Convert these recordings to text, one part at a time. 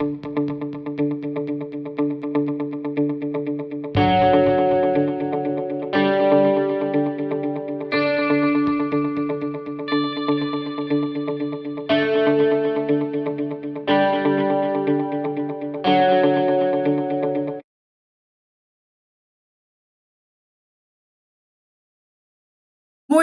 Muy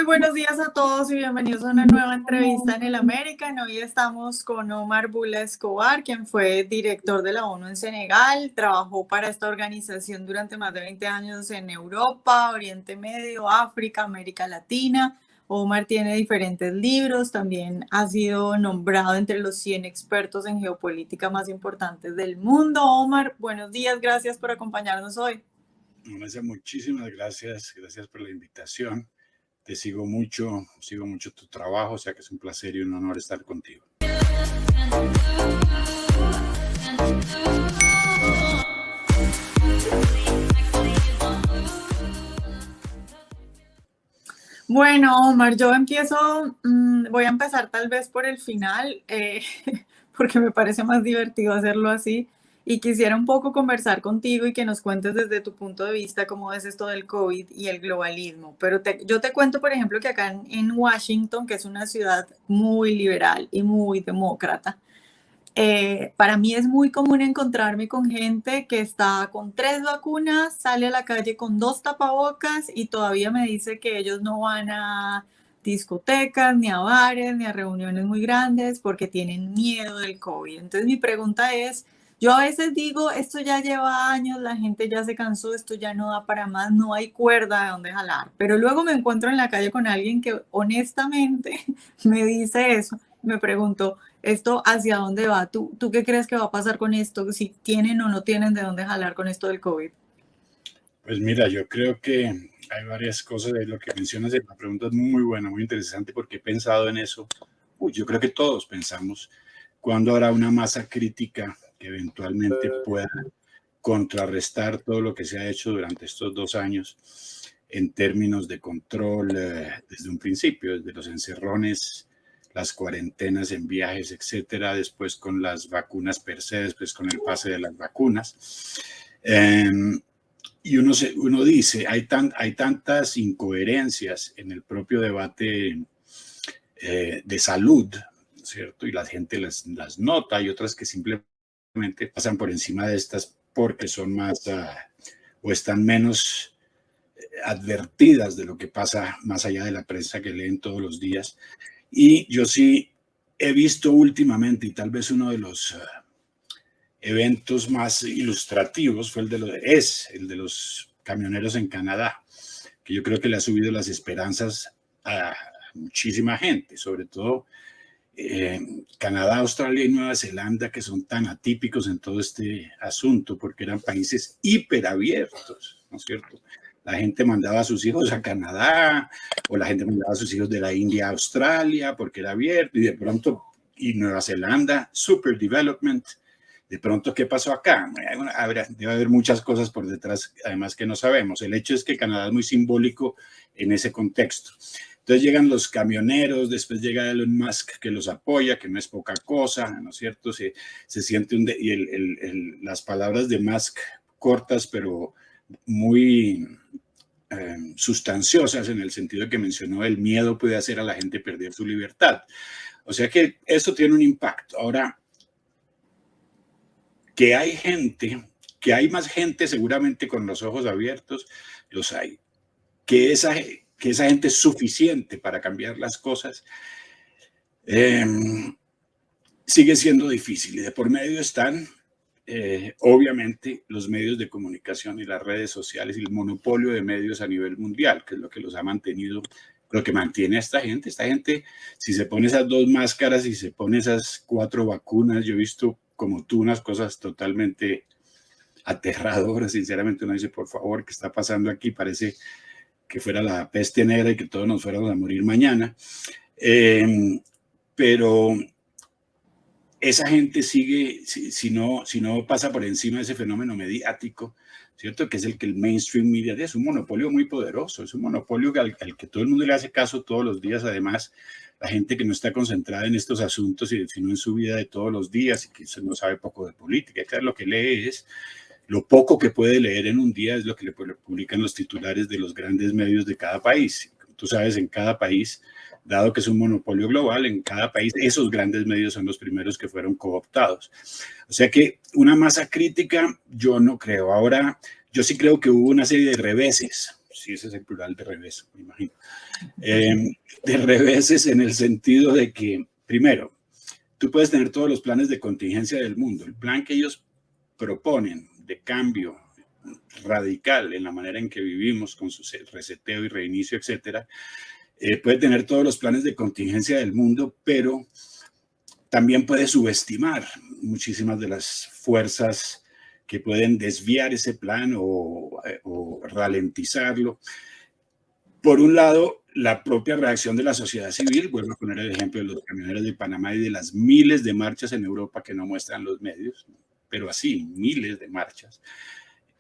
buenos días a todos y bienvenidos a una nueva entrevista en el American. Hoy estamos con Omar Bula Escobar, quien fue director de la ONU en Senegal. Trabajó para esta organización durante más de 20 años en Europa, Oriente Medio, África, América Latina. Omar tiene diferentes libros, también ha sido nombrado entre los 100 expertos en geopolítica más importantes del mundo. Omar, buenos días, gracias por acompañarnos hoy. Vanessa, muchísimas gracias. Gracias por la invitación. Te sigo mucho tu trabajo, o sea que es un placer y un honor estar contigo. Bueno, Omar, yo empiezo, voy a empezar tal vez por el final, porque me parece más divertido hacerlo así. Y quisiera un poco conversar contigo y que nos cuentes desde tu punto de vista cómo es esto del COVID y el globalismo. Pero yo te cuento, por ejemplo, que acá en Washington, que es una ciudad muy liberal y muy demócrata, para mí es muy común encontrarme con gente que está con 3 vacunas, sale a la calle con 2 tapabocas y todavía me dice que ellos no van a discotecas, ni a bares, ni a reuniones muy grandes porque tienen miedo del COVID. Entonces mi pregunta es, yo a veces digo, esto ya lleva años, la gente ya se cansó, esto ya no da para más, no hay cuerda de dónde jalar. Pero luego me encuentro en la calle con alguien que honestamente me dice eso. Me pregunto, ¿esto hacia dónde va? ¿Tú qué crees que va a pasar con esto? Si tienen o no tienen de dónde jalar con esto del COVID. Pues mira, yo creo que hay varias cosas de lo que mencionas. La pregunta es muy buena, muy interesante porque he pensado en eso. Yo creo que todos pensamos cuándo habrá una masa crítica que eventualmente pueda contrarrestar todo lo que se ha hecho durante estos 2 años en términos de control desde un principio, desde los encerrones, las cuarentenas en viajes, etcétera, después con las vacunas per se, después con el pase de las vacunas. Y uno dice, hay tantas incoherencias en el propio debate de salud, ¿cierto? Y la gente las nota, y otras que simplemente pasan por encima de estas porque son más o están menos advertidas de lo que pasa más allá de la prensa que leen todos los días. Y yo sí he visto últimamente, y tal vez uno de los eventos más ilustrativos fue el de los camioneros en Canadá, que yo creo que le ha subido las esperanzas a muchísima gente, sobre todo Canadá, Australia y Nueva Zelanda, que son tan atípicos en todo este asunto, porque eran países hiperabiertos, ¿no es cierto? La gente mandaba a sus hijos a Canadá, o la gente mandaba a sus hijos de la India a Australia, porque era abierto, y de pronto, y Nueva Zelanda, super development. De pronto, ¿qué pasó acá? Debe haber muchas cosas por detrás, además que no sabemos. El hecho es que Canadá es muy simbólico en ese contexto. Entonces llegan los camioneros, después llega Elon Musk que los apoya, que no es poca cosa, ¿no es cierto? Se siente las palabras de Musk cortas, pero muy sustanciosas en el sentido de que mencionó el miedo puede hacer a la gente perder su libertad. O sea que eso tiene un impacto. Ahora, que hay gente, que hay más gente seguramente con los ojos abiertos, los hay. Que esa gente es suficiente para cambiar las cosas, sigue siendo difícil. Y de por medio están, obviamente, los medios de comunicación y las redes sociales y el monopolio de medios a nivel mundial, que es lo que los ha mantenido, lo que mantiene a esta gente. Esta gente, si se pone esas 2 máscaras y se pone esas 4 vacunas, yo he visto como tú unas cosas totalmente aterradoras. Sinceramente uno dice, por favor, ¿qué está pasando aquí? Parece que fuera la peste negra y que todos nos fuéramos a morir mañana. Pero esa gente sigue, si no pasa por encima de ese fenómeno mediático, ¿cierto? Que es el que el mainstream media es un monopolio muy poderoso, es un monopolio al que todo el mundo le hace caso todos los días, además, la gente que no está concentrada en estos asuntos, sino en su vida de todos los días y que no sabe poco de política, que lo que lee es lo poco que puede leer en un día es lo que le publican los titulares de los grandes medios de cada país. Tú sabes, en cada país, dado que es un monopolio global, en cada país esos grandes medios son los primeros que fueron cooptados. O sea que una masa crítica yo no creo. Ahora, yo sí creo que hubo una serie de reveses. Sí, ese es el plural de revés, me imagino. De reveses en el sentido de que, primero, tú puedes tener todos los planes de contingencia del mundo. El plan que ellos proponen de cambio radical en la manera en que vivimos, con su reseteo y reinicio, etcétera, puede tener todos los planes de contingencia del mundo, pero también puede subestimar muchísimas de las fuerzas que pueden desviar ese plan o ralentizarlo. Por un lado, la propia reacción de la sociedad civil, vuelvo a poner el ejemplo de los camioneros de Panamá y de las miles de marchas en Europa que no muestran los medios, pero así, miles de marchas.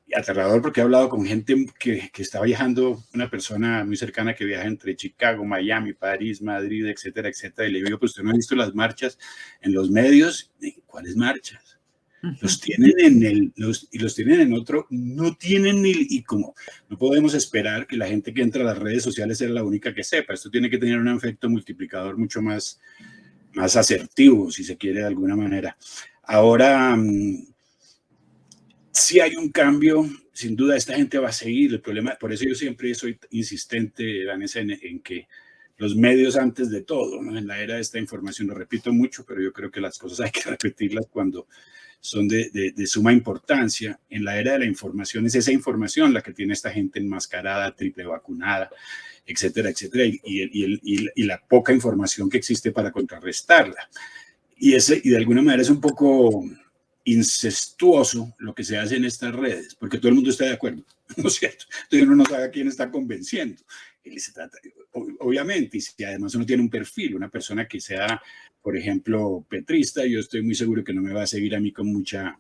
Y aterrador porque he hablado con gente que está viajando, una persona muy cercana que viaja entre Chicago, Miami, París, Madrid, etcétera, etcétera, y le digo, pues usted no ha visto las marchas en los medios. ¿Cuáles marchas? Los tienen los tienen en otro, no tienen ni, y como no podemos esperar que la gente que entra a las redes sociales sea la única que sepa, esto tiene que tener un efecto multiplicador mucho más asertivo, si se quiere de alguna manera. Ahora, si hay un cambio, sin duda esta gente va a seguir. El problema, por eso yo siempre soy insistente, Vanessa, en que los medios antes de todo, ¿no? En la era de esta información, lo repito mucho, pero yo creo que las cosas hay que repetirlas cuando son de suma importancia. En la era de la información es esa información la que tiene esta gente enmascarada, triple vacunada, etcétera, etcétera, y la poca información que existe para contrarrestarla. Y de alguna manera es un poco incestuoso lo que se hace en estas redes, porque todo el mundo está de acuerdo, ¿no es cierto? Entonces uno no sabe a quién está convenciendo. Obviamente, y si además uno tiene un perfil, una persona que sea, por ejemplo, petrista, yo estoy muy seguro que no me va a seguir a mí con mucha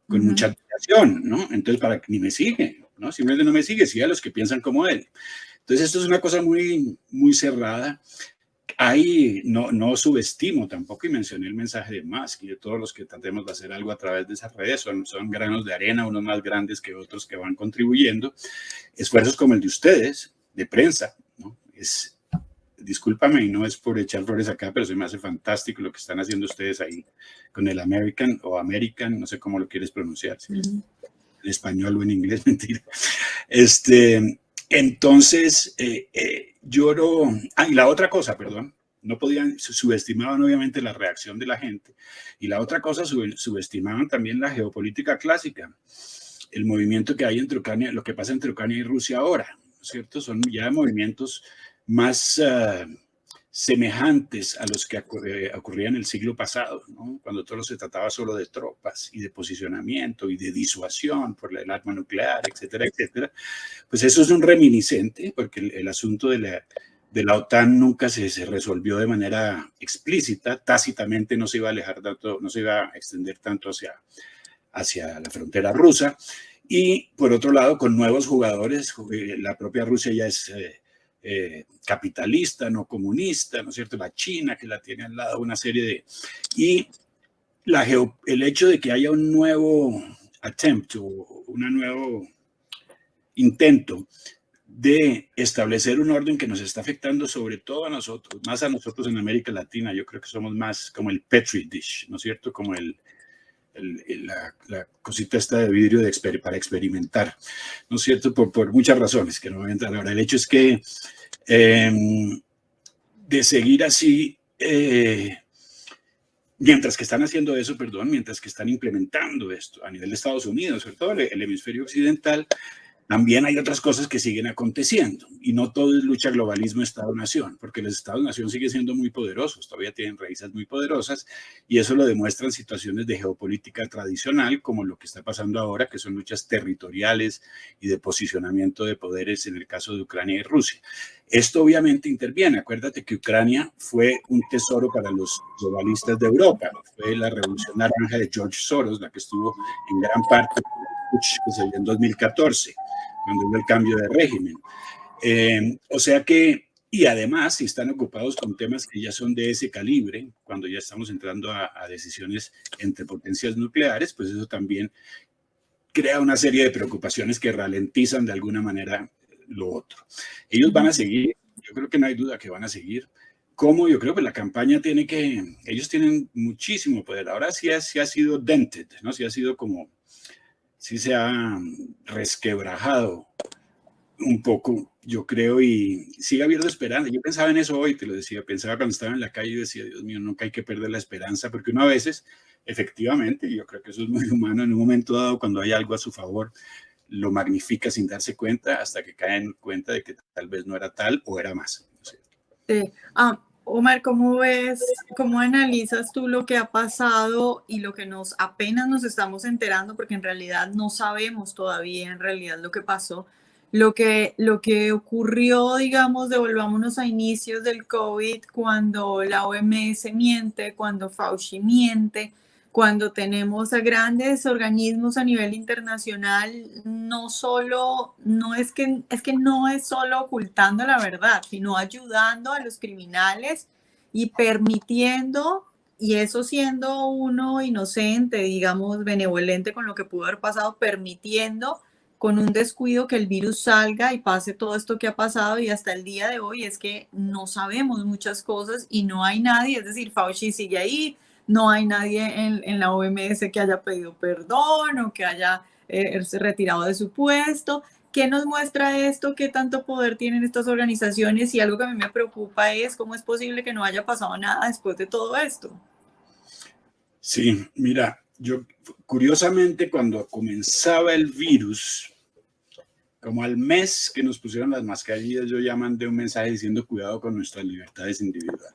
admiración, ¿no? Entonces, para que ni me sigue, ¿no? Simplemente no me sigue, sigue a los que piensan como él. Entonces, esto es una cosa muy, muy cerrada. Ahí no subestimo tampoco, y mencioné el mensaje de Musk y de todos los que tratemos de hacer algo a través de esas redes, son granos de arena, unos más grandes que otros que van contribuyendo. Esfuerzos como el de ustedes, de prensa, ¿no? Discúlpame, y no es por echar flores acá, pero se me hace fantástico lo que están haciendo ustedes ahí con el American, no sé cómo lo quieres pronunciar, si en español o en inglés, mentira. Entonces, lloro. Y la otra cosa, perdón, subestimaban obviamente la reacción de la gente. Y la otra cosa, subestimaban también la geopolítica clásica, el movimiento que hay entre Ucrania, lo que pasa entre Ucrania y Rusia ahora, ¿no es cierto? Son ya movimientos más semejantes a los que ocurrían el siglo pasado, ¿no? Cuando todo se trataba solo de tropas y de posicionamiento y de disuasión por el arma nuclear, etcétera, etcétera. Pues eso es un reminiscente, porque el asunto de la OTAN nunca se resolvió de manera explícita, tácitamente no se iba a alejar tanto, no se iba a extender tanto hacia la frontera rusa. Y por otro lado, con nuevos jugadores, la propia Rusia ya es capitalista, no comunista, ¿no es cierto? La China, que la tiene al lado, una serie de... Y el hecho de que haya un nuevo attempt o un nuevo intento de establecer un orden que nos está afectando sobre todo a nosotros, más a nosotros en América Latina. Yo creo que somos más como el Petri dish, ¿no es cierto? Como la cosita esta de vidrio para experimentar, ¿no es cierto? Por muchas razones que no voy a entrar ahora. El hecho es que de seguir así, mientras que están haciendo eso, mientras que están implementando esto a nivel de Estados Unidos, sobre todo el hemisferio occidental, también hay otras cosas que siguen aconteciendo, y no todo es lucha globalismo Estado-Nación, porque los Estados-Nación siguen siendo muy poderosos, todavía tienen raíces muy poderosas, y eso lo demuestran situaciones de geopolítica tradicional, como lo que está pasando ahora, que son luchas territoriales y de posicionamiento de poderes en el caso de Ucrania y Rusia. Esto obviamente interviene. Acuérdate que Ucrania fue un tesoro para los globalistas de Europa, fue la revolución naranja de George Soros, la que estuvo en gran parte que se dio en 2014, cuando hubo el cambio de régimen. O sea que, Y además, si están ocupados con temas que ya son de ese calibre, cuando ya estamos entrando a decisiones entre potencias nucleares, pues eso también crea una serie de preocupaciones que ralentizan de alguna manera lo otro. Ellos van a seguir, yo creo que no hay duda que van a seguir. ¿Cómo? Yo creo que la campaña tiene que, ellos tienen muchísimo poder. Ahora sí ha sido dented, ¿no? Sí ha sido como, sí se ha resquebrajado un poco, yo creo, y sigue habiendo esperanza. Yo pensaba en eso hoy, te lo decía, pensaba cuando estaba en la calle y decía, Dios mío, nunca hay que perder la esperanza, porque uno a veces, efectivamente, yo creo que eso es muy humano, en un momento dado, cuando hay algo a su favor, lo magnifica sin darse cuenta hasta que cae en cuenta de que tal vez no era tal o era más. No sé. Sí. Omar, ¿cómo ves, cómo analizas tú lo que ha pasado y lo que apenas nos estamos enterando, porque en realidad no sabemos todavía en realidad lo que pasó, lo que ocurrió, digamos, devolvámonos a inicios del COVID, cuando la OMS miente, cuando Fauci miente, cuando tenemos a grandes organismos a nivel internacional, no es que no es solo ocultando la verdad, sino ayudando a los criminales y permitiendo, y eso siendo uno inocente, digamos, benevolente con lo que pudo haber pasado, permitiendo con un descuido que el virus salga y pase todo esto que ha pasado, y hasta el día de hoy es que no sabemos muchas cosas y no hay nadie, es decir, Fauci sigue ahí, no hay nadie en la OMS que haya pedido perdón o que haya retirado de su puesto. ¿Qué nos muestra esto? ¿Qué tanto poder tienen estas organizaciones? Y algo que a mí me preocupa es cómo es posible que no haya pasado nada después de todo esto. Sí, mira, yo curiosamente cuando comenzaba el virus, como al mes que nos pusieron las mascarillas, yo ya mandé un mensaje diciendo cuidado con nuestras libertades individuales.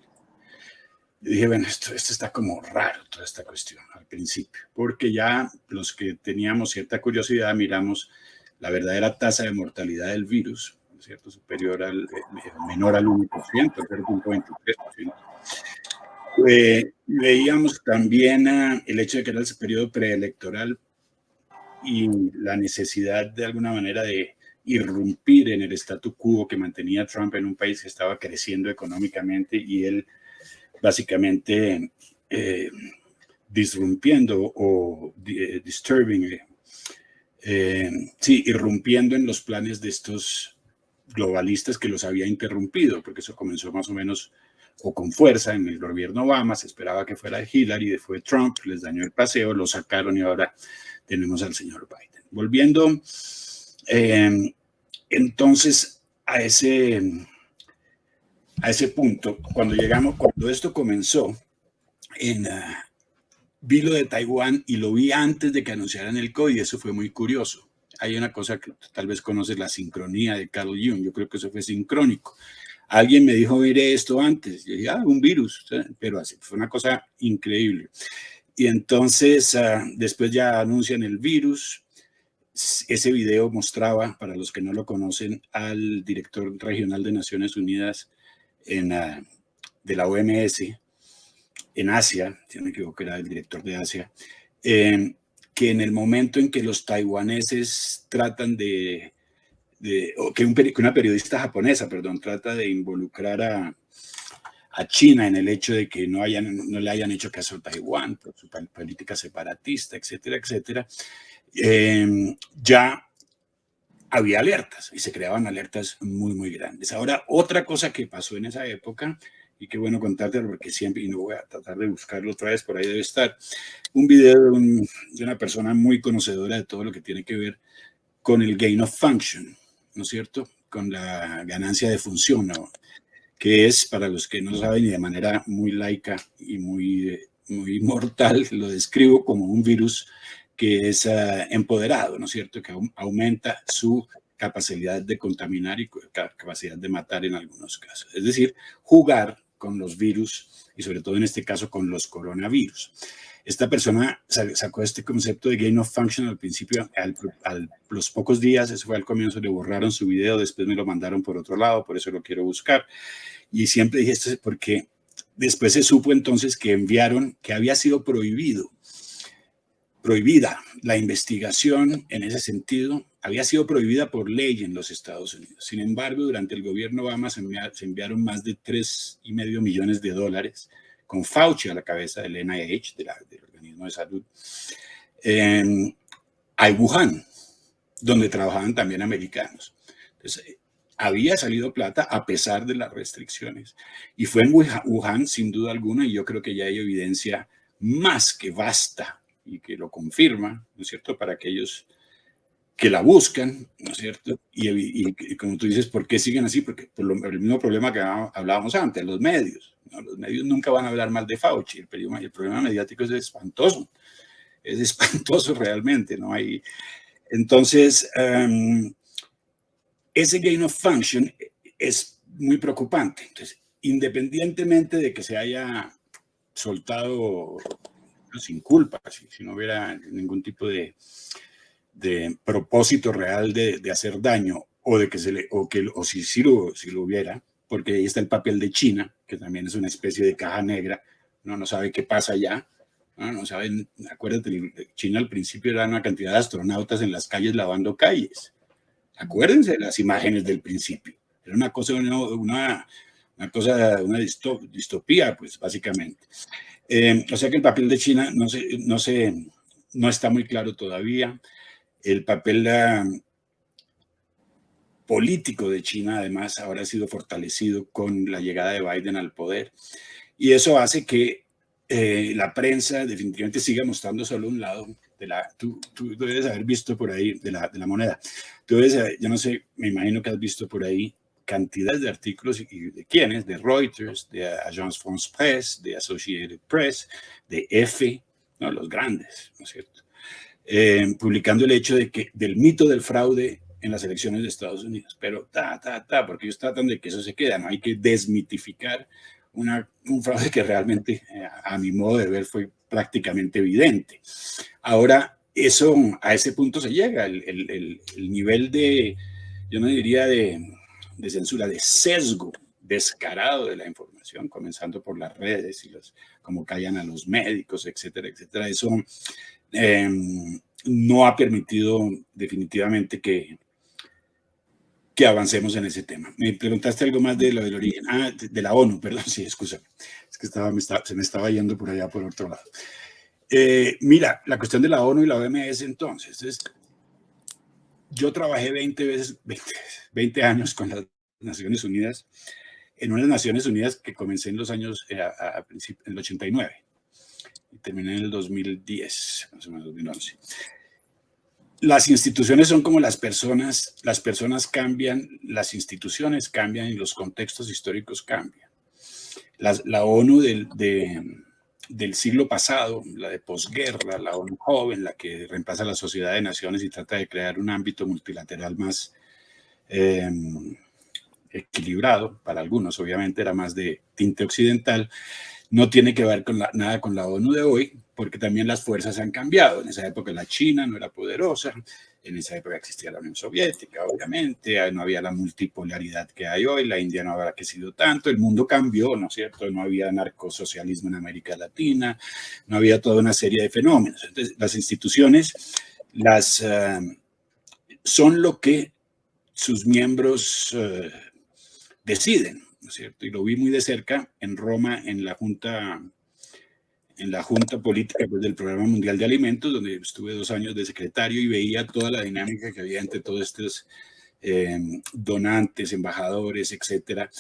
Y dije, bueno, esto está como raro, toda esta cuestión al principio, porque ya los que teníamos cierta curiosidad miramos la verdadera tasa de mortalidad del virus, ¿cierto? Superior menor al 1%, 0.23%. Veíamos también el hecho de que era el periodo preelectoral y la necesidad de alguna manera de irrumpir en el statu quo que mantenía Trump en un país que estaba creciendo económicamente y él básicamente disrumpiendo o disturbing, sí, irrumpiendo en los planes de estos globalistas que los había interrumpido, porque eso comenzó más o menos o con fuerza en el gobierno Obama, se esperaba que fuera Hillary, fue Trump, les dañó el paseo, lo sacaron y ahora tenemos al señor Biden. Volviendo entonces a ese punto, cuando esto comenzó, vi lo de Taiwán y lo vi antes de que anunciaran el COVID, y eso fue muy curioso. Hay una cosa que tal vez conoces, la sincronía de Carl Jung, yo creo que eso fue sincrónico. Alguien me dijo, mire esto antes, y dije, un virus, pero así, fue una cosa increíble. Y entonces, después ya anuncian el virus. Ese video mostraba, para los que no lo conocen, al director regional de Naciones Unidas de la OMS en Asia, si no me equivoco, era el director de Asia, que en el momento en que los taiwaneses tratan o que una periodista japonesa, trata de involucrar a China en el hecho de que no le hayan hecho caso a Taiwán por su política separatista, etcétera, etcétera, ya había alertas y se creaban alertas muy, muy grandes. Ahora, otra cosa que pasó en esa época, y qué bueno contártelo porque siempre, y no voy a tratar de buscarlo otra vez, por ahí debe estar, un video de una persona muy conocedora de todo lo que tiene que ver con el gain of function, ¿no es cierto? Con la ganancia de función, ¿no? Que es, para los que no saben y de manera muy laica y muy mortal, lo describo como un virus que es empoderado, ¿no es cierto? Que aumenta su capacidad de contaminar y capacidad de matar en algunos casos. Es decir, jugar con los virus y sobre todo en este caso con los coronavirus. Esta persona sacó este concepto de gain of function al principio, a los pocos días, eso fue al comienzo, le borraron su video, después me lo mandaron por otro lado, por eso lo quiero buscar. Y siempre dije esto porque después se supo entonces que había sido prohibido prohibida. La investigación en ese sentido había sido prohibida por ley en los Estados Unidos. Sin embargo, durante el gobierno Obama se enviaron más de $3,5 millones con Fauci a la cabeza del NIH, del organismo de salud, a Wuhan, donde trabajaban también americanos. Entonces, había salido plata a pesar de las restricciones. Y fue en Wuhan, sin duda alguna, y yo creo que ya hay evidencia más que vasta y que lo confirma, ¿no es cierto?, para aquellos que la buscan, ¿no es cierto? Y como tú dices, ¿por qué siguen así? Porque por el mismo problema que hablábamos antes, los medios, ¿no? Los medios nunca van a hablar mal de Fauci, el problema mediático es espantoso realmente, ¿no? Entonces, ese gain of function es muy preocupante. Entonces, independientemente de que se haya soltado sin culpa, si no hubiera ningún tipo de propósito real de hacer daño, o si lo hubiera, porque ahí está el papel de China, que también es una especie de caja negra, no sabe qué pasa allá, no saben. Acuérdate, China al principio era una cantidad de astronautas en las calles lavando calles. Acuérdense de las imágenes del principio. Era una cosa, una distopía, pues, básicamente. O sea que el papel de China no está muy claro todavía. El papel político de China, además, ahora ha sido fortalecido con la llegada de Biden al poder. Y eso hace que la prensa definitivamente siga mostrando solo un lado. Tú debes haber visto por ahí de la moneda. Yo no sé, me imagino que has visto por ahí cantidades de artículos, y de quiénes, de Reuters, de Agence France Presse, de Associated Press, de EFE, ¿no? Los grandes, ¿no es cierto? Publicando el hecho del mito del fraude en las elecciones de Estados Unidos. Pero porque ellos tratan de que eso se quede, no hay que desmitificar un fraude que realmente, a mi modo de ver, fue prácticamente evidente. Ahora, a ese punto se llega, el nivel yo no diría de censura, de sesgo descarado de la información, comenzando por las redes y cómo callan a los médicos, etcétera, etcétera. Eso no ha permitido definitivamente que avancemos en ese tema. Me preguntaste algo más de lo del origen. De la ONU, perdón, sí, excusa. Es que se me estaba yendo por allá por otro lado. Mira, la cuestión de la ONU y la OMS entonces. Yo trabajé 20 años con las Naciones Unidas, en unas Naciones Unidas que comencé en los años, en el 89 y terminé en el 2010, más o menos 2011. Las instituciones son como las personas cambian, las instituciones cambian y los contextos históricos cambian. La ONU del siglo pasado, la de posguerra, la ONU joven, la que reemplaza a la Sociedad de Naciones y trata de crear un ámbito multilateral más equilibrado, para algunos obviamente era más de tinte occidental, no tiene que ver nada con la ONU de hoy, porque también las fuerzas han cambiado. En esa época la China no era poderosa, en esa época existía la Unión Soviética, obviamente, no había la multipolaridad que hay hoy, la India no había crecido tanto, el mundo cambió, ¿no es cierto? No había narcosocialismo en América Latina, no había toda una serie de fenómenos. Entonces, las instituciones son lo que sus miembros deciden, ¿no es cierto? Y lo vi muy de cerca en Roma, en la Junta Política, pues, del Programa Mundial de Alimentos, donde estuve 2 años de secretario y veía toda la dinámica que había entre todos estos donantes, embajadores, etcétera.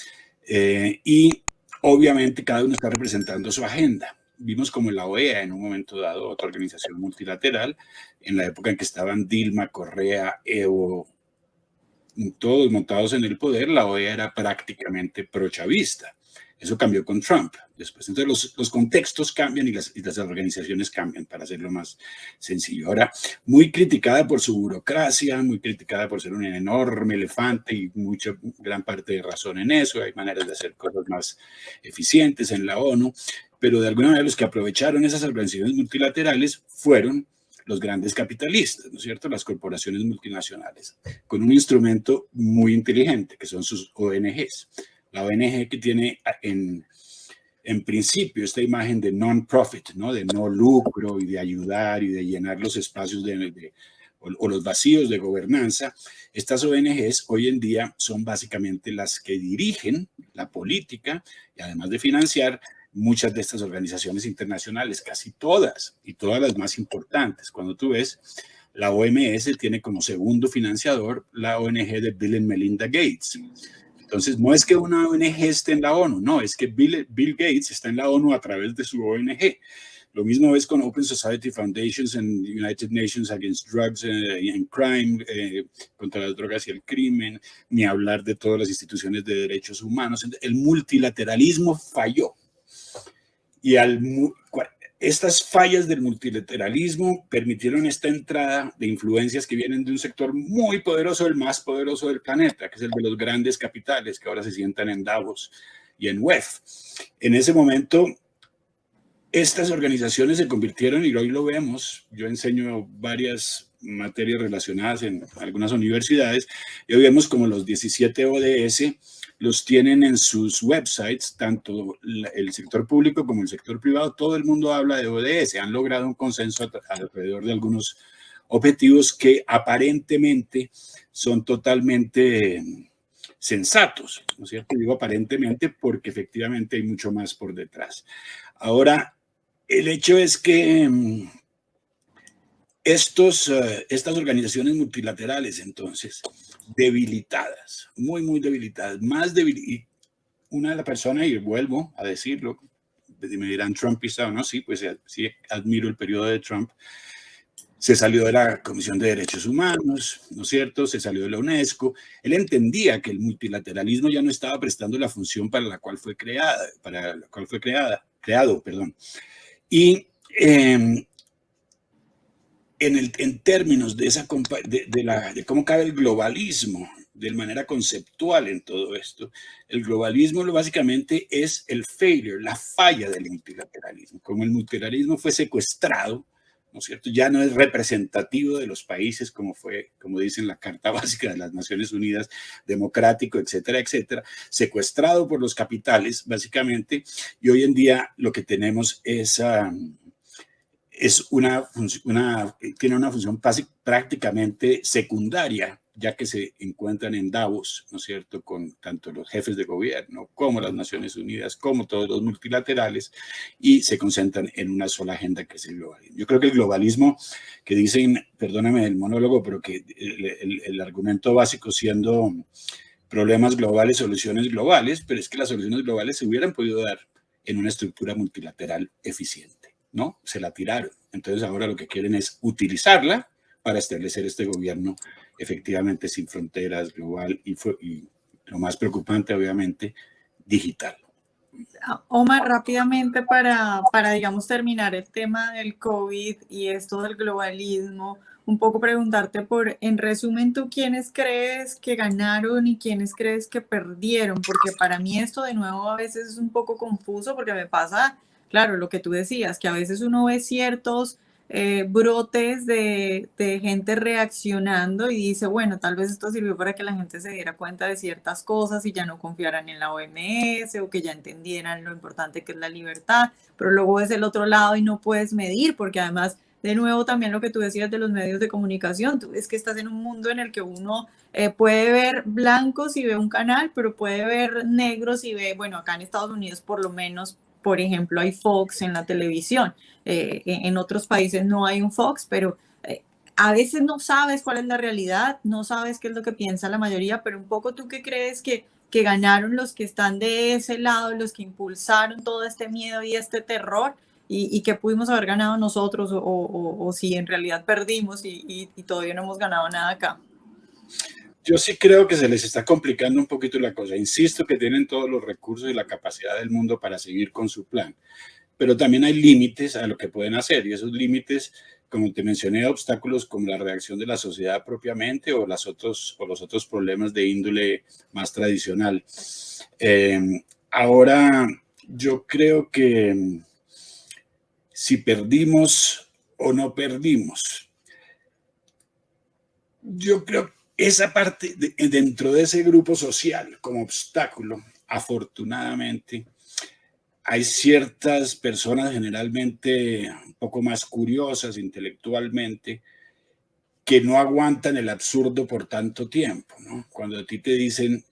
Y obviamente cada uno está representando su agenda. Vimos como la OEA, en un momento dado, otra organización multilateral, en la época en que estaban Dilma, Correa, Evo, todos montados en el poder, la OEA era prácticamente prochavista. Eso cambió con Trump después. Entonces los contextos cambian y las organizaciones cambian, para hacerlo más sencillo. Ahora, muy criticada por su burocracia, muy criticada por ser un enorme elefante, y gran parte de razón en eso. Hay maneras de hacer cosas más eficientes en la ONU, pero de alguna manera los que aprovecharon esas organizaciones multilaterales fueron los grandes capitalistas, ¿no es cierto? Las corporaciones multinacionales, con un instrumento muy inteligente, que son sus ONGs. La ONG que tiene en principio, esta imagen de non-profit, ¿no? De no lucro y de ayudar y de llenar los espacios o los vacíos de gobernanza, estas ONGs hoy en día son básicamente las que dirigen la política y además de financiar muchas de estas organizaciones internacionales, casi todas y todas las más importantes. Cuando tú ves, la OMS tiene como segundo financiador la ONG de Bill and Melinda Gates. Entonces, no es que una ONG esté en la ONU, no, es que Bill Gates está en la ONU a través de su ONG. Lo mismo ves con Open Society Foundations and United Nations Against Drugs and Crime, contra las drogas y el crimen, ni hablar de todas las instituciones de derechos humanos. El multilateralismo falló. Y estas fallas del multilateralismo permitieron esta entrada de influencias que vienen de un sector muy poderoso, el más poderoso del planeta, que es el de los grandes capitales, que ahora se sientan en Davos y en WEF. En ese momento, estas organizaciones se convirtieron, y hoy lo vemos, yo enseño varias materias relacionadas en algunas universidades, y hoy vemos como los 17 ODS los tienen en sus websites, tanto el sector público como el sector privado. Todo el mundo habla de ODS, han logrado un consenso alrededor de algunos objetivos que aparentemente son totalmente sensatos, ¿no es cierto? Digo aparentemente porque efectivamente hay mucho más por detrás. Ahora, el hecho es que estas organizaciones multilaterales, entonces, debilitadas, muy debilitadas, y una de las personas, y vuelvo a decirlo, me dirán trumpista o no, sí, pues sí admiro el periodo de Trump, se salió de la Comisión de Derechos Humanos, ¿no es cierto? Se salió de la UNESCO. Él entendía que el multilateralismo ya no estaba prestando la función para la cual fue creado. Y en términos de cómo cabe el globalismo, de manera conceptual en todo esto, el globalismo básicamente es el failure, la falla del multilateralismo. Como el multilateralismo fue secuestrado, ¿no es cierto? Ya no es representativo de los países como dice en la Carta Básica de las Naciones Unidas, democrático, etcétera, etcétera, secuestrado por los capitales, básicamente, y hoy en día lo que tenemos tiene una función prácticamente secundaria, ya que se encuentran en Davos, ¿no es cierto?, con tanto los jefes de gobierno como las Naciones Unidas, como todos los multilaterales, y se concentran en una sola agenda, que es el globalismo. Yo creo que el globalismo, que dicen, perdóname el monólogo, pero que el argumento básico siendo problemas globales, soluciones globales, pero es que las soluciones globales se hubieran podido dar en una estructura multilateral eficiente, ¿no? Se la tiraron. Entonces ahora lo que quieren es utilizarla para establecer este gobierno efectivamente sin fronteras, global y lo más preocupante, obviamente, digital. Omar, rápidamente digamos, terminar el tema del COVID y esto del globalismo, un poco preguntarte en resumen, ¿tú quiénes crees que ganaron y quiénes crees que perdieron? Porque para mí esto de nuevo a veces es un poco confuso porque me pasa, claro, lo que tú decías, que a veces uno ve ciertos brotes de gente reaccionando y dice, bueno, tal vez esto sirvió para que la gente se diera cuenta de ciertas cosas y ya no confiaran en la OMS o que ya entendieran lo importante que es la libertad, pero luego es el otro lado y no puedes medir porque además, de nuevo, también lo que tú decías de los medios de comunicación, tú ves que estás en un mundo en el que uno puede ver blancos y ve un canal, pero puede ver negros y ve, bueno, acá en Estados Unidos por lo menos, por ejemplo, hay Fox en la televisión. En otros países no hay un Fox, pero a veces no sabes cuál es la realidad, no sabes qué es lo que piensa la mayoría, pero un poco tú qué crees que ganaron los que están de ese lado, los que impulsaron todo este miedo y este terror, y que pudimos haber ganado nosotros, o si en realidad perdimos y todavía no hemos ganado nada acá. Yo sí creo que se les está complicando un poquito la cosa. Insisto que tienen todos los recursos y la capacidad del mundo para seguir con su plan, pero también hay límites a lo que pueden hacer, y esos límites, como te mencioné, obstáculos como la reacción de la sociedad propiamente o los otros problemas de índole más tradicional. Ahora, yo creo que si perdimos o no perdimos, yo creo que esa parte dentro de ese grupo social como obstáculo, afortunadamente, hay ciertas personas generalmente un poco más curiosas intelectualmente que no aguantan el absurdo por tanto tiempo, ¿no? Cuando a ti te dicen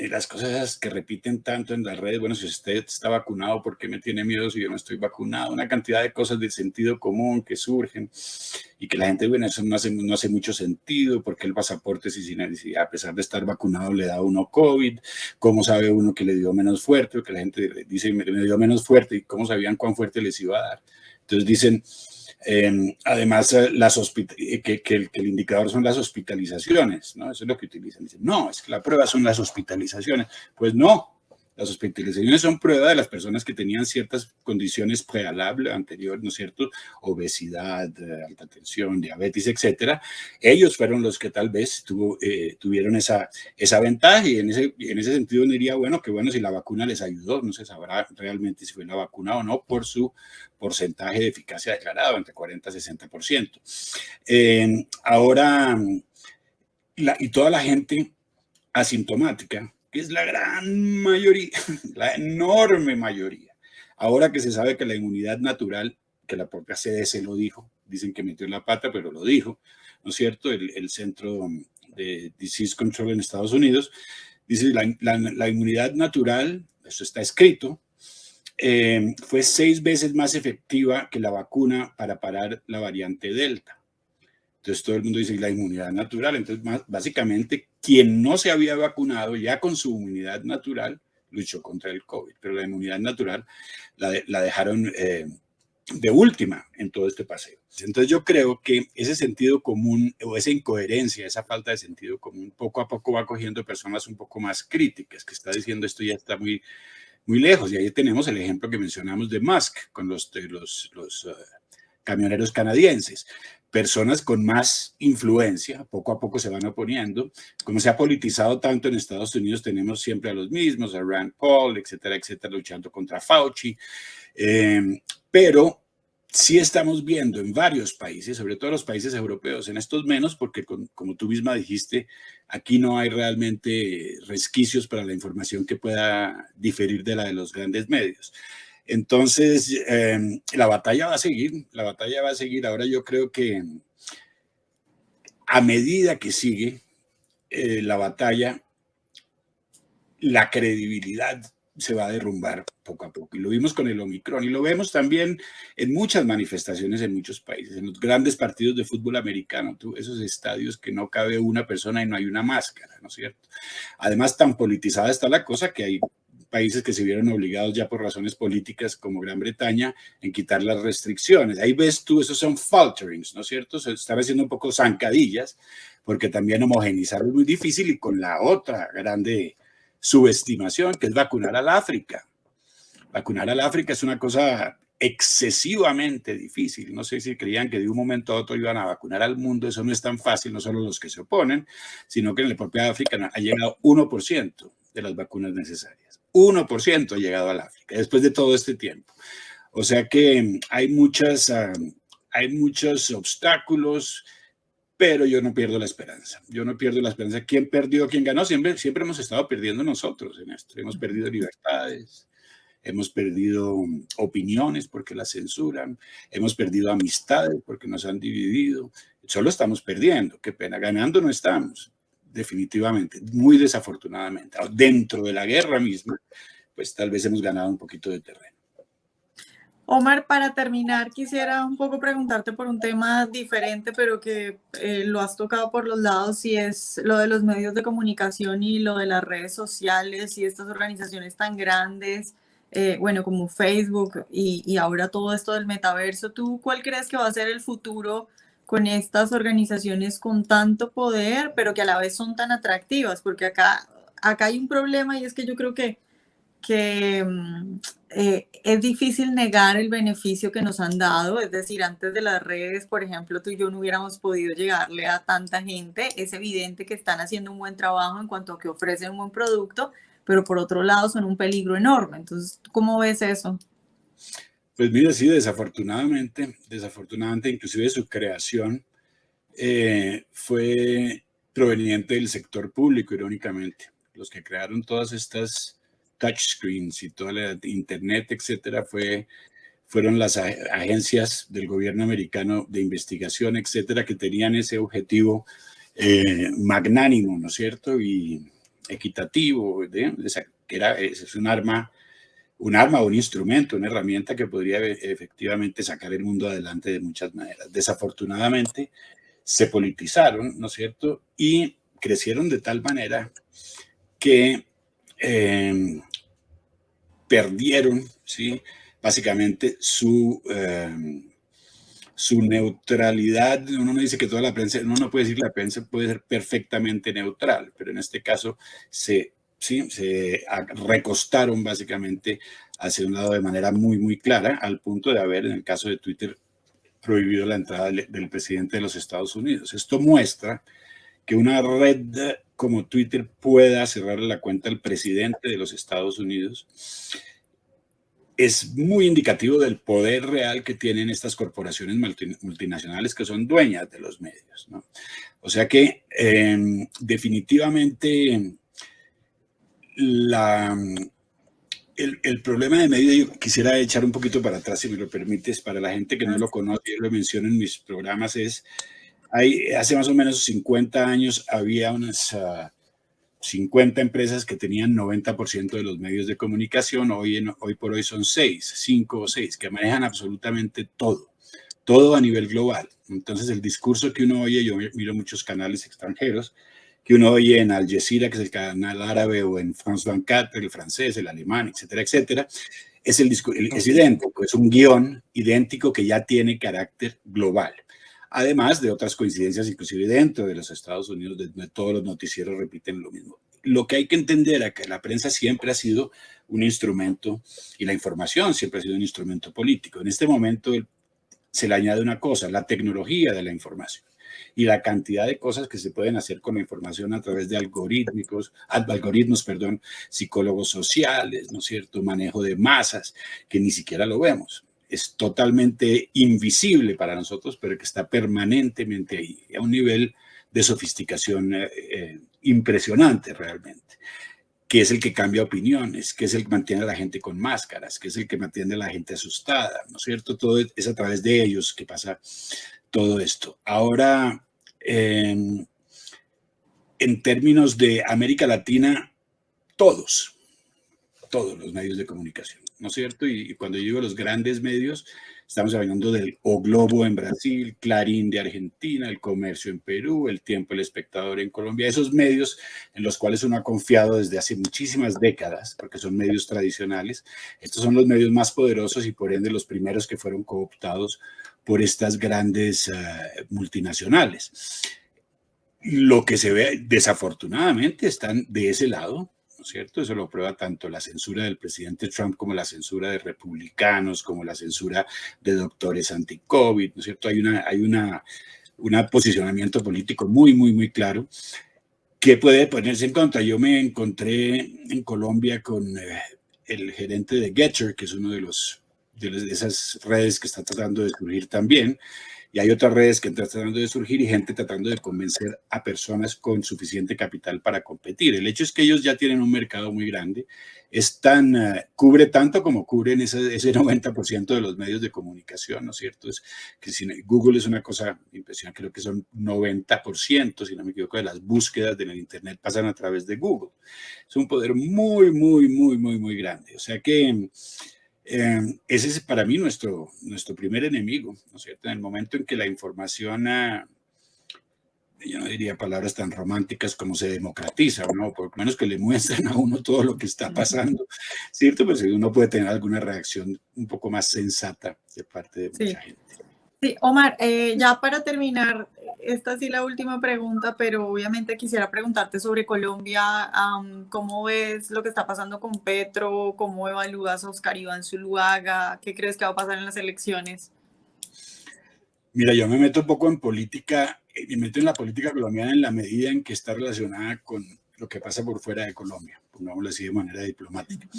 las cosas esas que repiten tanto en las redes, bueno, si usted está vacunado, ¿por qué me tiene miedo si yo no estoy vacunado? Una cantidad de cosas de sentido común que surgen y que la gente, bueno, eso no hace mucho sentido, porque el pasaporte, si a pesar de estar vacunado le da a uno COVID, ¿cómo sabe uno que le dio menos fuerte? Porque la gente dice, me dio menos fuerte, ¿y cómo sabían cuán fuerte les iba a dar? Entonces dicen, además, que el indicador son las hospitalizaciones, ¿no? Eso es lo que utilizan. Dicen, no, es que la prueba son las hospitalizaciones. Pues no, las hospitalizaciones son prueba de las personas que tenían ciertas condiciones prealables, anteriores, ¿no es cierto? Obesidad, alta tensión, diabetes, etcétera. Ellos fueron los que tal vez tuvieron esa ventaja, y en ese sentido diría, bueno, que bueno, si la vacuna les ayudó, no se sabrá realmente si fue la vacuna o no por su porcentaje de eficacia declarado, entre 40 y 60%. Ahora, y toda la gente asintomática, que es la gran mayoría, la enorme mayoría, ahora que se sabe que la inmunidad natural, que la propia CDC lo dijo, dicen que metió la pata, pero lo dijo, ¿no es cierto? El Centro de Disease Control en Estados Unidos, dice la inmunidad natural, eso está escrito, fue 6 veces más efectiva que la vacuna para parar la variante Delta. Entonces todo el mundo dice la inmunidad natural. Entonces básicamente quien no se había vacunado ya con su inmunidad natural luchó contra el COVID, pero la inmunidad natural la dejaron de última en todo este paseo. Entonces yo creo que ese sentido común o esa incoherencia, esa falta de sentido común, poco a poco va cogiendo personas un poco más críticas, que está diciendo esto ya está muy lejos. Y ahí tenemos el ejemplo que mencionamos de Musk con los camioneros canadienses. Personas con más influencia, poco a poco se van oponiendo. Como se ha politizado tanto en Estados Unidos, tenemos siempre a los mismos, a Rand Paul, etcétera, etcétera, luchando contra Fauci. Pero sí estamos viendo en varios países, sobre todo los países europeos, en estos menos, porque como tú misma dijiste, aquí no hay realmente resquicios para la información que pueda diferir de la de los grandes medios. Entonces, la batalla va a seguir, Ahora yo creo que a medida que sigue la batalla, la credibilidad se va a derrumbar poco a poco. Y lo vimos con el Omicron, y lo vemos también en muchas manifestaciones en muchos países, en los grandes partidos de fútbol americano, esos estadios que no cabe una persona y no hay una máscara, ¿no es cierto? Además, tan politizada está la cosa que hay países que se vieron obligados ya por razones políticas, como Gran Bretaña, en quitar las restricciones. Ahí ves tú, esos son falterings, ¿no es cierto? Se están haciendo un poco zancadillas, porque también homogenizar es muy difícil, y con la otra grande subestimación, que es vacunar al África. Vacunar al África es una cosa excesivamente difícil. No sé si creían que de un momento a otro iban a vacunar al mundo. Eso no es tan fácil, no solo los que se oponen, sino que en la propia África ha llegado 1% de las vacunas necesarias. 1% ha llegado al África después de todo este tiempo. O sea que hay muchos obstáculos, pero yo no pierdo la esperanza. ¿Quién perdió? ¿Quién ganó? Siempre hemos estado perdiendo nosotros en esto. Hemos perdido libertades, hemos perdido opiniones porque las censuran, hemos perdido amistades porque nos han dividido. Solo estamos perdiendo. Qué pena. Ganando no estamos, definitivamente, muy desafortunadamente. Dentro de la guerra misma, pues tal vez hemos ganado un poquito de terreno. Omar, para terminar, quisiera un poco preguntarte por un tema diferente, pero que lo has tocado por los lados, y es lo de los medios de comunicación y lo de las redes sociales y estas organizaciones tan grandes, bueno, como Facebook y ahora todo esto del metaverso. ¿Tú cuál crees que va a ser el futuro con estas organizaciones con tanto poder, pero que a la vez son tan atractivas? Porque acá hay un problema, y es que yo creo que es difícil negar el beneficio que nos han dado. Es decir, antes de las redes, por ejemplo, tú y yo no hubiéramos podido llegarle a tanta gente. Es evidente que están haciendo un buen trabajo en cuanto a que ofrecen un buen producto, pero por otro lado son un peligro enorme. Entonces, ¿cómo ves eso? Pues mira, sí, desafortunadamente, inclusive su creación fue proveniente del sector público, irónicamente. Los que crearon todas estas touchscreens y toda la internet, etcétera, fueron las agencias del gobierno americano de investigación, etcétera, que tenían ese objetivo magnánimo, ¿no es cierto? Y equitativo, que es un arma o un instrumento, una herramienta que podría efectivamente sacar el mundo adelante de muchas maneras. Desafortunadamente se politizaron, ¿no es cierto? Y crecieron de tal manera que perdieron, ¿sí?, básicamente su neutralidad. Uno no dice que toda la prensa, uno no puede decir que la prensa puede ser perfectamente neutral, pero en este caso se recostaron básicamente hacia un lado de manera muy, muy clara, al punto de haber, en el caso de Twitter, prohibido la entrada del presidente de los Estados Unidos. Esto muestra que una red como Twitter pueda cerrar la cuenta al presidente de los Estados Unidos es muy indicativo del poder real que tienen estas corporaciones multinacionales que son dueñas de los medios, ¿no? O sea que definitivamente el problema de medios, yo quisiera echar un poquito para atrás, si me lo permites, para la gente que no lo conoce, yo lo menciono en mis programas, hace más o menos 50 años había unas 50 empresas que tenían 90% de los medios de comunicación. Hoy por hoy son 5 o 6, que manejan absolutamente todo a nivel global. Entonces el discurso que uno oye, yo miro muchos canales extranjeros, que uno oye en Al Jazeera, que es el canal árabe, o en France 24, el francés, el alemán, etcétera, etcétera, es idéntico, es un guión idéntico que ya tiene carácter global. Además de otras coincidencias, inclusive dentro de los Estados Unidos, donde todos los noticieros repiten lo mismo. Lo que hay que entender es que la prensa siempre ha sido un instrumento, y la información siempre ha sido un instrumento político. En este momento se le añade una cosa: la tecnología de la información y la cantidad de cosas que se pueden hacer con la información a través de algoritmos, psicólogos sociales, ¿no es cierto?, manejo de masas, que ni siquiera lo vemos. Es totalmente invisible para nosotros, pero que está permanentemente ahí, a un nivel de sofisticación impresionante realmente, que es el que cambia opiniones, que es el que mantiene a la gente con máscaras, que es el que mantiene a la gente asustada, ¿no es cierto? Todo es a través de ellos que pasa todo esto. Ahora, en términos de América Latina, todos los medios de comunicación, ¿no es cierto? Y cuando yo digo los grandes medios, estamos hablando del O Globo en Brasil, Clarín de Argentina, El Comercio en Perú, El Tiempo, El Espectador en Colombia, esos medios en los cuales uno ha confiado desde hace muchísimas décadas, porque son medios tradicionales. Estos son los medios más poderosos y por ende los primeros que fueron cooptados por estas grandes multinacionales. Lo que se ve, desafortunadamente, están de ese lado, ¿no es cierto? Eso lo prueba tanto la censura del presidente Trump como la censura de republicanos, como la censura de doctores anti-COVID, ¿no es cierto? Hay un posicionamiento político muy, muy, muy claro que puede ponerse en contra. Yo me encontré en Colombia con el gerente de Getter, que es uno de esas redes que está tratando de surgir también. Y hay otras redes que están tratando de surgir y gente tratando de convencer a personas con suficiente capital para competir. El hecho es que ellos ya tienen un mercado muy grande, cubre tanto como cubren ese 90% de los medios de comunicación, ¿no es cierto? Google es una cosa impresionante, creo que son 90%, si no me equivoco, de las búsquedas de la Internet pasan a través de Google. Es un poder muy, muy, muy, muy, muy grande. O sea que ese es para mí nuestro primer enemigo, ¿no es cierto? En el momento en que la información, yo no diría palabras tan románticas como se democratiza, ¿no? Por lo menos que le muestren a uno todo lo que está pasando, ¿cierto? Pues uno puede tener alguna reacción un poco más sensata de parte de mucha gente. Sí, Omar, ya para terminar, esta sí la última pregunta, pero obviamente quisiera preguntarte sobre Colombia. ¿Cómo ves lo que está pasando con Petro? ¿Cómo evalúas a Oscar Iván Zuluaga? ¿Qué crees que va a pasar en las elecciones? Mira, yo me meto un poco en política, me meto en la política colombiana en la medida en que está relacionada con lo que pasa por fuera de Colombia, pongámoslo así de manera diplomática.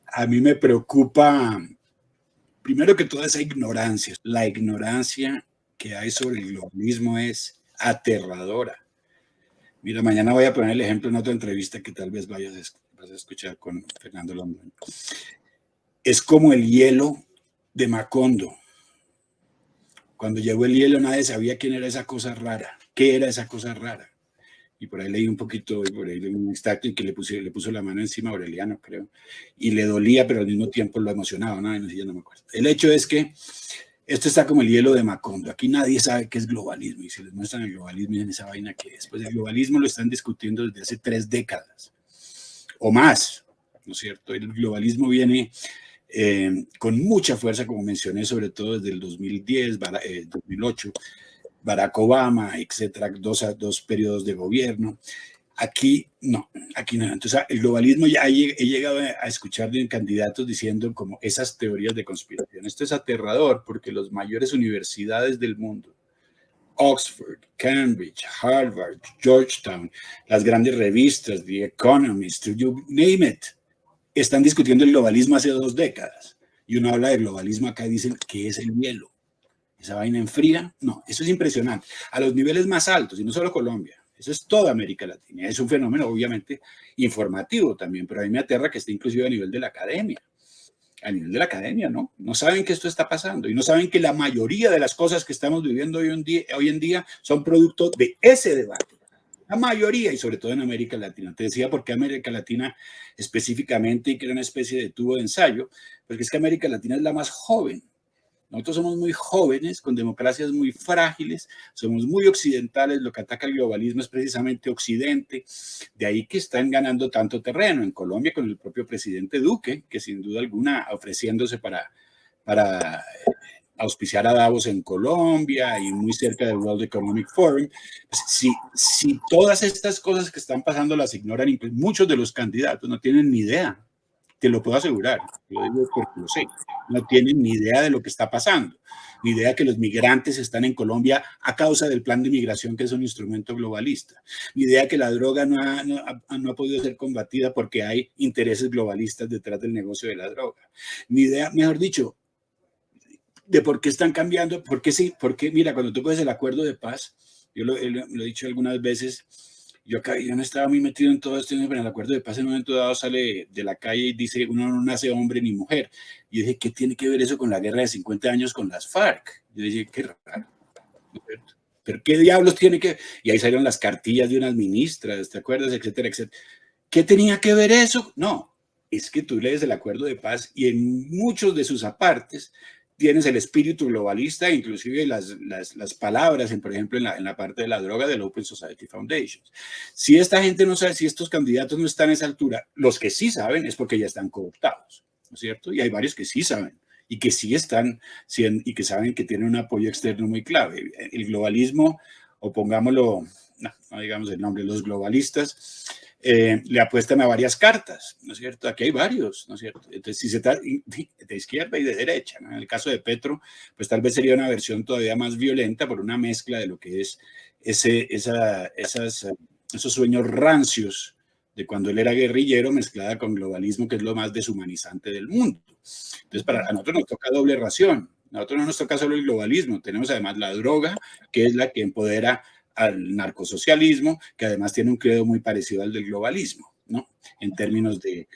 A mí me preocupa, primero que toda esa ignorancia. La ignorancia que hay sobre el globalismo es aterradora. Mira, mañana voy a poner el ejemplo en otra entrevista que tal vez vas a escuchar con Fernando Londoño. Es como el hielo de Macondo. Cuando llegó el hielo nadie sabía quién era esa cosa rara, qué era esa cosa rara. Y por ahí leí un poquito, y por ahí leí un extracto y que le puso la mano encima a Aureliano, creo. Y le dolía, pero al mismo tiempo lo emocionaba, ¿no? No sé, yo no me acuerdo. El hecho es que esto está como el hielo de Macondo. Aquí nadie sabe qué es globalismo. Y si les muestran el globalismo y en esa vaina que es, pues el globalismo lo están discutiendo desde hace 3 décadas o más, ¿no es cierto? El globalismo viene con mucha fuerza, como mencioné, sobre todo desde el 2010, 2008, Barack Obama, etcétera, dos periodos de gobierno. Aquí no. Entonces, el globalismo ya he llegado a escuchar de candidatos diciendo como esas teorías de conspiración. Esto es aterrador porque las mayores universidades del mundo, Oxford, Cambridge, Harvard, Georgetown, las grandes revistas, The Economist, you name it, están discutiendo el globalismo hace 2 décadas. Y uno habla de globalismo acá y dicen, ¿qué es el hielo? ¿Esa vaina enfría? No, eso es impresionante. A los niveles más altos, y no solo Colombia, eso es toda América Latina. Es un fenómeno, obviamente, informativo también, pero a mí me aterra que esté inclusive a nivel de la academia. A nivel de la academia, ¿no? No saben que esto está pasando y no saben que la mayoría de las cosas que estamos viviendo hoy en día son producto de ese debate. La mayoría, y sobre todo en América Latina. Te decía por qué América Latina específicamente y que era una especie de tubo de ensayo, porque es que América Latina es la más joven. Nosotros somos muy jóvenes, con democracias muy frágiles, somos muy occidentales, lo que ataca el globalismo es precisamente Occidente, de ahí que están ganando tanto terreno. En Colombia con el propio presidente Duque, que sin duda alguna ofreciéndose para auspiciar a Davos en Colombia y muy cerca del World Economic Forum. Pues, si todas estas cosas que están pasando las ignoran, muchos de los candidatos no tienen ni idea. Te lo puedo asegurar, lo digo porque lo sé, no tienen ni idea de lo que está pasando, ni idea que los migrantes están en Colombia a causa del plan de migración, que es un instrumento globalista, ni idea que la droga no ha podido ser combatida porque hay intereses globalistas detrás del negocio de la droga, ni idea, mejor dicho, de por qué están cambiando, por qué sí, porque mira, cuando tú coges el acuerdo de paz, yo lo he dicho algunas veces, yo no estaba muy metido en todo esto, pero en el acuerdo de paz en un momento dado sale de la calle y dice, uno no nace hombre ni mujer. Y yo dije, ¿qué tiene que ver eso con la guerra de 50 años con las FARC? Yo dije, qué raro. ¿Pero qué diablos tiene que...? Y ahí salieron las cartillas de unas ministras, ¿te acuerdas? Etcétera, etcétera. ¿Qué tenía que ver eso? No, es que tú lees el acuerdo de paz y en muchos de sus apartes tienes el espíritu globalista, inclusive las palabras, por ejemplo, en la parte de la droga del Open Society Foundation. Si esta gente no sabe, si estos candidatos no están a esa altura, los que sí saben es porque ya están cooptados, ¿no es cierto? Y hay varios que sí saben y que sí están y que saben que tienen un apoyo externo muy clave. El globalismo, o pongámoslo, no digamos el nombre, los globalistas, le apuestan a varias cartas, ¿no es cierto? Aquí hay varios, ¿no es cierto? Entonces, si se trata de izquierda y de derecha, ¿no? En el caso de Petro, pues tal vez sería una versión todavía más violenta por una mezcla de lo que es esos sueños rancios de cuando él era guerrillero mezclada con globalismo, que es lo más deshumanizante del mundo. Entonces, a nosotros nos toca doble ración. A nosotros no nos toca solo el globalismo, tenemos además la droga, que es la que empodera al narcosocialismo, que además tiene un credo muy parecido al del globalismo, ¿no? En términos de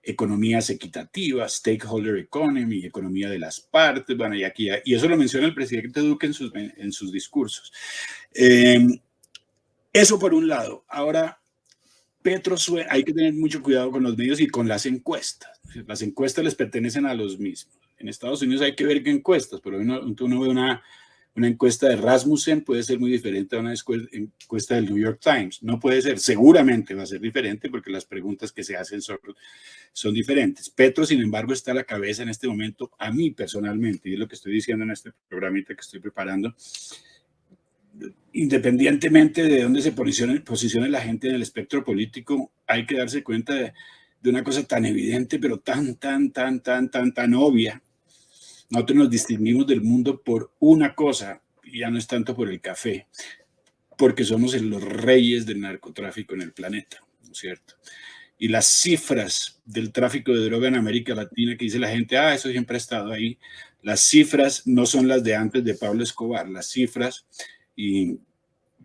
economías equitativas, stakeholder economy, economía de las partes, bueno, y eso lo menciona el presidente Duque en sus discursos. Eso por un lado. Ahora, Petro hay que tener mucho cuidado con los medios y con las encuestas. Las encuestas les pertenecen a los mismos. En Estados Unidos hay que ver qué encuestas, pero uno ve una encuesta de Rasmussen puede ser muy diferente a una encuesta del New York Times. No puede ser, seguramente va a ser diferente porque las preguntas que se hacen son diferentes. Petro, sin embargo, está a la cabeza en este momento, a mí personalmente, y es lo que estoy diciendo en este programita que estoy preparando, independientemente de dónde se posicione la gente en el espectro político, hay que darse cuenta de una cosa tan evidente, pero tan obvia. Nosotros nos distinguimos del mundo por una cosa, y ya no es tanto por el café, porque somos los reyes del narcotráfico en el planeta, ¿no es cierto? Y las cifras del tráfico de droga en América Latina, que dice la gente, eso siempre ha estado ahí, las cifras no son las de antes de Pablo Escobar, las cifras, y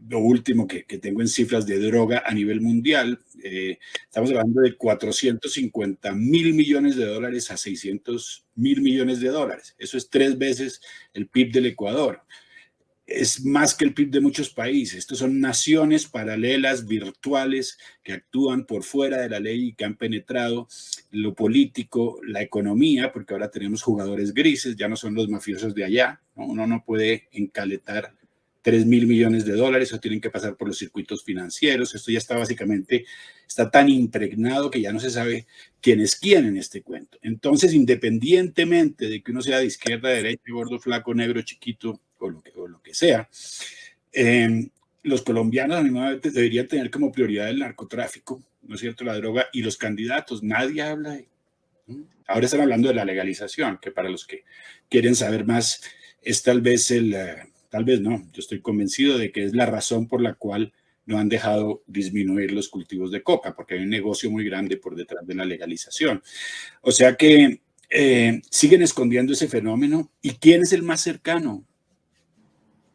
lo último que tengo en cifras de droga a nivel mundial, estamos hablando de 450.000 millones de dólares a 600.000 millones de dólares. Eso es 3 veces el PIB del Ecuador. Es más que el PIB de muchos países. Estos son naciones paralelas, virtuales, que actúan por fuera de la ley y que han penetrado lo político, la economía, porque ahora tenemos jugadores grises, ya no son los mafiosos de allá, ¿no? Uno no puede encaletar 3.000 millones de dólares o tienen que pasar por los circuitos financieros. Esto ya está básicamente, está tan impregnado que ya no se sabe quién es quién en este cuento. Entonces, independientemente de que uno sea de izquierda, derecha, gordo, flaco, negro, chiquito, o lo que sea, los colombianos a mi modo deberían tener como prioridad el narcotráfico, ¿no es cierto?, la droga y los candidatos. Nadie habla de... Ahora están hablando de la legalización, que para los que quieren saber más es tal vez tal vez no, yo estoy convencido de que es la razón por la cual no han dejado disminuir los cultivos de coca, porque hay un negocio muy grande por detrás de la legalización. O sea que siguen escondiendo ese fenómeno. ¿Y quién es el más cercano?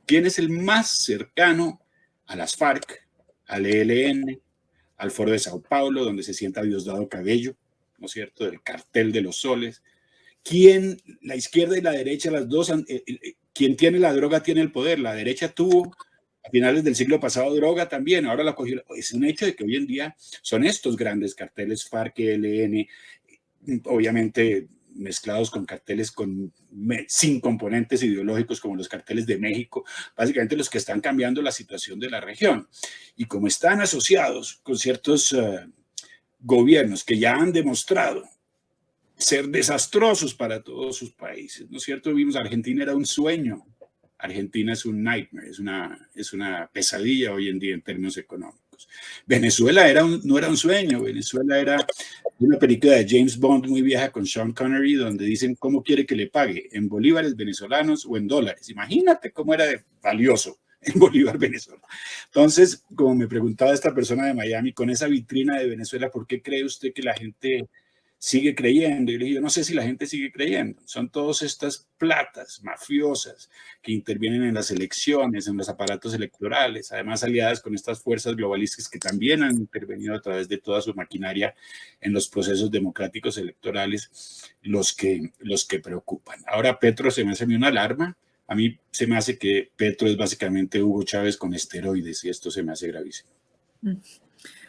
¿Quién es el más cercano a las FARC, al ELN, al Foro de Sao Paulo, donde se sienta Diosdado Cabello, ¿no es cierto?, del cartel de los soles? ¿Quién, la izquierda y la derecha, las dos, quien tiene la droga tiene el poder? La derecha tuvo a finales del siglo pasado droga también, ahora la cogió. Es un hecho de que hoy en día son estos grandes carteles, FARC, ELN, obviamente mezclados con carteles sin componentes ideológicos como los carteles de México, básicamente los que están cambiando la situación de la región. Y como están asociados con ciertos gobiernos que ya han demostrado ser desastrosos para todos sus países, ¿no es cierto? Vimos, Argentina era un sueño, Argentina es un nightmare, es una pesadilla hoy en día en términos económicos. Venezuela no era un sueño, Venezuela era una película de James Bond muy vieja con Sean Connery, donde dicen cómo quiere que le pague, en bolívares venezolanos o en dólares. Imagínate cómo era de valioso en bolívar venezolano. Entonces, como me preguntaba esta persona de Miami, con esa vitrina de Venezuela, ¿por qué cree usted que la gente sigue creyendo? Y le dije, yo no sé si la gente sigue creyendo. Son todas estas platas mafiosas que intervienen en las elecciones, en los aparatos electorales, además aliadas con estas fuerzas globalistas que también han intervenido a través de toda su maquinaria en los procesos democráticos electorales, los que preocupan. Ahora Petro se me hace una alarma. A mí se me hace que Petro es básicamente Hugo Chávez con esteroides y esto se me hace gravísimo.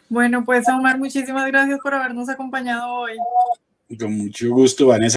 Bueno, pues Omar, muchísimas gracias por habernos acompañado hoy. Con mucho gusto, Vanessa.